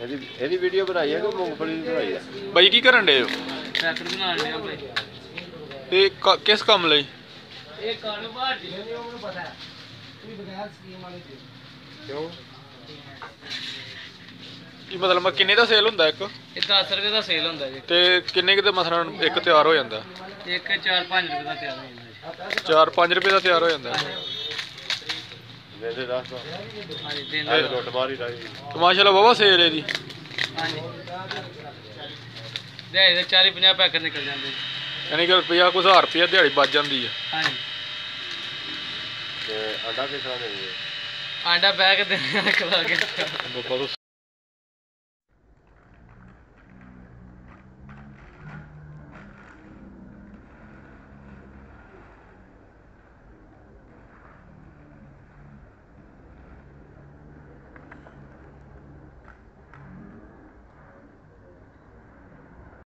ਇਹਦੀ ਵੀਡੀਓ ਬਣਾਈ ਹੈ ਕਿ ਮੂੰਗਫਲੀ ਦੀ ਬਣਾਈ ਹੈ? ਬਾਈ ਕੀ ਕਰਨ ਡੇ ਹੋ? ਪੈਕਟ ਬਣਾਉਣ ਡਿਆ ਬਾਈ। ਇਹ ਕਿਸ ਕੰਮ ਲਈ? ਇਹ ਕਾਰੋਬਾਰ ਜੀ ਉਹਨੂੰ ਪਤਾ ਹੈ ਕੋਈ ਬਗੈਰ ਸਕੀਮ ਵਾਲੇ ਜੀ। ਕਿਉਂ? ਕੀ ਮਤਲਬ ਕਿੰਨੇ ਦਾ ਸੇਲ ਹੁੰਦਾ ਇੱਕ? ਇਹ 10 ਰੁਪਏ ਦਾ ਸੇਲ ਹੁੰਦਾ ਜੀ। ਤੇ ਕਿੰਨੇ ਕਿਤੇ ਮਸਲਨ ਇੱਕ ਤਿਆਰ ਹੋ ਜਾਂਦਾ? ਇੱਕ 4-5 ਰੁਪਏ ਦਾ ਤਿਆਰ ਹੋ ਜਾਂਦਾ ਜੀ। 4-5 ਰੁਪਏ ਦਾ ਤਿਆਰ ਹੋ ਜਾਂਦਾ। ਦੇ ਦੱਸ ਹਾਂਜੀ ਦਿਨ ਅੱਜ ਲੁੱਟ ਮਾਰੀ ਰਾਈ। ਤੇ ਮਾਸ਼ਾਅੱਲਾ ਵਾਵਾ ਸੇਲ ਇਹਦੀ। ਹਾਂਜੀ ਦਿਹਾੜੀ ਦੇ 40-50 ਪੈਕਟ ਨਿਕਲ ਜਾਂਦੇ। ਯਾਨੀ ਕਿ ਰੁਪਈਆ ਕੁਝ 1000 ਰੁਪਈਆ ਦਿਹਾੜੀ ਬਚ ਜਾਂਦੀ ਹੈ। ਹਾਂਜੀ ਤੇ ਅੰਡਾ ਕਿਸ ਤਰ੍ਹਾਂ ਦਿੰਦੇ? ਆਂਡਾ ਬੈਗ ਦੇ ਖਵਾ ਕੇ।